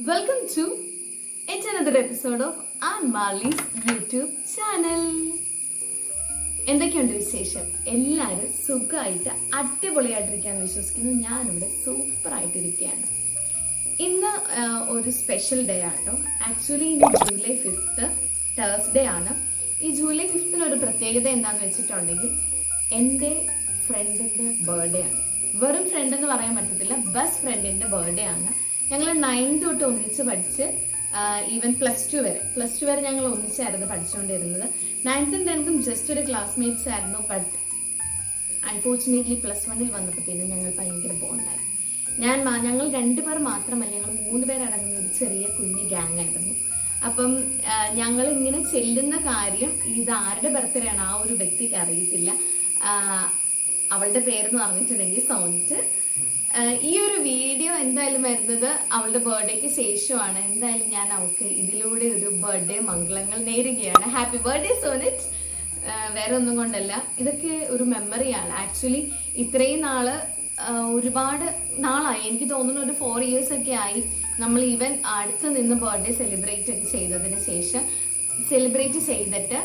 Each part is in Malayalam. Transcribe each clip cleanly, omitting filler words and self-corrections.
Welcome to yet another episode of Ann Marley's YouTube channel. എന്തൊക്കെയുണ്ട് വിശേഷം? എല്ലാവരും സുഖമായിട്ട് അടിപൊളിയായിട്ടിരിക്കാന്ന് വിശ്വസിക്കുന്നു. ഞാനിവിടെ സൂപ്പറായിട്ടിരിക്കുകയാണ്. ഇന്ന് ഒരു സ്പെഷ്യൽ ഡേ ആട്ടോ. ആക്ച്വലി ഇന്ന് ജൂലൈ 5th തേഴ്സ്ഡേ ആണ്. ഈ ജൂലൈ 5th ഒരു പ്രത്യേകത എന്താണെന്ന് വെച്ചിട്ടുണ്ടെങ്കിൽ എൻ്റെ ഫ്രണ്ടിൻ്റെ ബർത്ത്ഡേ ആണ്. വെറും ഫ്രണ്ട് എന്ന് പറയാൻ പറ്റത്തില്ല, ബെസ്റ്റ് ഫ്രണ്ടിൻ്റെ ബർത്ത്ഡേ ആണ്. ഞങ്ങൾ 9th തൊട്ട് ഒന്നിച്ച് പഠിച്ച് ഈവൻ പ്ലസ് ടു വരെ ഞങ്ങൾ ഒന്നിച്ചായിരുന്നു പഠിച്ചുകൊണ്ടിരുന്നത്. 9th ഉം 10th ഉം ജസ്റ്റ് ഒരു ക്ലാസ്മേറ്റ്സ് ആയിരുന്നു. ബട്ട് അൺഫോർച്ചുനേറ്റ്ലി +1 വന്നപ്പോഴത്തേനും ഞങ്ങൾ ഭയങ്കര ബോണ്ടായി. ഞങ്ങൾ 2 പേർ മാത്രമല്ല, ഞങ്ങൾ 3 പേരടങ്ങുന്ന ഒരു ചെറിയ കുഞ്ഞ് ഗ്യാങ് ആയിരുന്നു. അപ്പം ഞങ്ങൾ ഇങ്ങനെ ചെല്ലുന്ന കാര്യം ഇത് ആരുടെ ബർത്ത്ഡേ ആണ് ആ ഒരു വ്യക്തിക്ക് അറിയത്തില്ല. അവളുടെ പേരെന്ന് പറഞ്ഞിട്ടുണ്ടെങ്കിൽ സോണിറ്റ്. ഈ ഒരു വീഡിയോ എന്തായാലും വരുന്നത് അവളുടെ ബർത്ത്ഡേക്ക് ശേഷമാണ്. എന്തായാലും ഞാൻ അവൾക്ക് ഇതിലൂടെ ഒരു ബർത്ത്ഡേ മംഗളങ്ങൾ നേരുകയാണ്. Happy birthday Sonit. വേറെ ഒന്നും കൊണ്ടല്ല, ഇതൊക്കെ ഒരു മെമ്മറിയാണ്. ആക്ച്വലി ഇത്രയും ഒരുപാട് നാളായി, എനിക്ക് തോന്നുന്നു ഒരു 4 years ഒക്കെ ആയി നമ്മൾ ഈവൻ അടുത്ത് നിന്ന് ബർത്ത്ഡേ സെലിബ്രേറ്റ് ഒക്കെ ചെയ്തതിന് ശേഷം ചെയ്തിട്ട്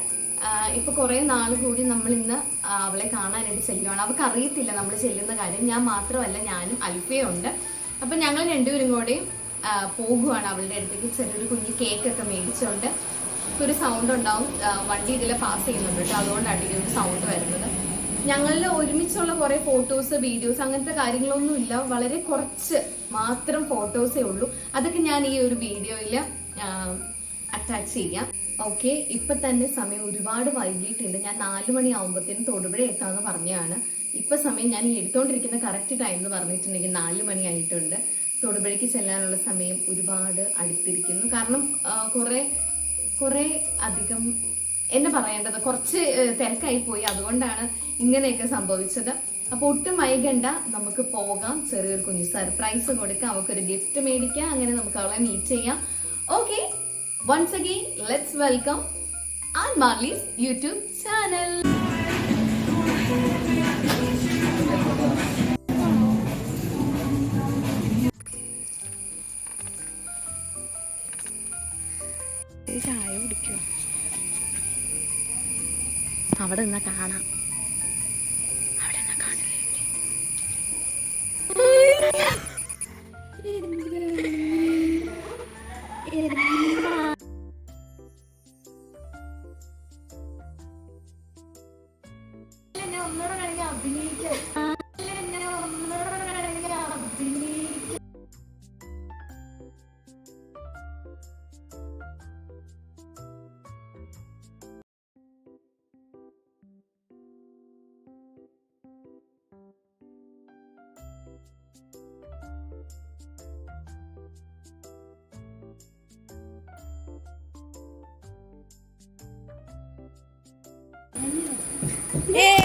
ഇപ്പൊ കുറെ നാൾ കൂടി നമ്മൾ ഇന്ന് അവളെ കാണാനായിട്ട് ചെല്ലുവാണ്. അവൾക്ക് അറിയത്തില്ല നമ്മൾ ചെല്ലുന്ന കാര്യം. ഞാൻ മാത്രമല്ല, ഞാനും അൽഫയും ഉണ്ട്. അപ്പൊ ഞങ്ങൾ 2 പേരും കൂടി പോകുവാണ് അവളുടെ അടുത്തേക്ക്. ചെറിയൊരു കുഞ്ഞ് കേക്കൊക്കെ മേടിച്ചുകൊണ്ട് ഒരു സൗണ്ട് ഉണ്ടാവും. വണ്ടി ഇതിലെ പാസ് ചെയ്യുന്നുണ്ട് കേട്ടോ, അതുകൊണ്ടാണ് ഈ ഒരു സൗണ്ട് വരുന്നത്. ഞങ്ങളുടെ ഒരുമിച്ചുള്ള കുറെ ഫോട്ടോസ്, വീഡിയോസ്, അങ്ങനത്തെ കാര്യങ്ങളൊന്നും ഇല്ല. വളരെ കുറച്ച് മാത്രം ഫോട്ടോസേ ഉള്ളൂ. അതൊക്കെ ഞാൻ ഈ ഒരു വീഡിയോയിൽ അറ്റാച്ച് ചെയ്യാം. ഓക്കെ, ഇപ്പൊ തന്നെ സമയം ഒരുപാട് വൈകിട്ടുണ്ട്. ഞാൻ 4 മണിയാവുമ്പോഴത്തേനും തൊടുപുഴ എത്താമെന്ന് പറഞ്ഞാണ്. ഇപ്പൊ സമയം ഞാൻ ഈ എടുത്തോണ്ടിരിക്കുന്ന കറക്റ്റ് ടൈം എന്ന് പറഞ്ഞിട്ടുണ്ടെങ്കിൽ 4 മണി ആയിട്ടുണ്ട്. തൊടുപുഴയ്ക്ക് ചെല്ലാനുള്ള സമയം ഒരുപാട് അടുത്തിരിക്കുന്നു. കാരണം കുറെ അധികം എന്നെ പറയേണ്ടത് കുറച്ച് തിരക്കായി പോയി. അതുകൊണ്ടാണ് ഇങ്ങനെയൊക്കെ സംഭവിച്ചത്. അപ്പൊ ഒട്ടും വൈകണ്ട, നമുക്ക് പോകാം. ചെറിയൊരു കുഞ്ഞു സർപ്രൈസ് കൊടുക്കാം, അവൾക്കൊരു ഗിഫ്റ്റ് മേടിക്കാം. അങ്ങനെ നമുക്ക് അവളെ മീറ്റ് ചെയ്യാം. Okay, once again let's welcome Ann Marley's YouTube channel. ചായ കുടിക്കോ? അവിടെ നിന്നാ കാണാം. അവിടെ നിന്നാ കാണില്ലേ? ഒന്നൂടെ കഴിഞ്ഞ അഭിനയിക്കാം. ഏ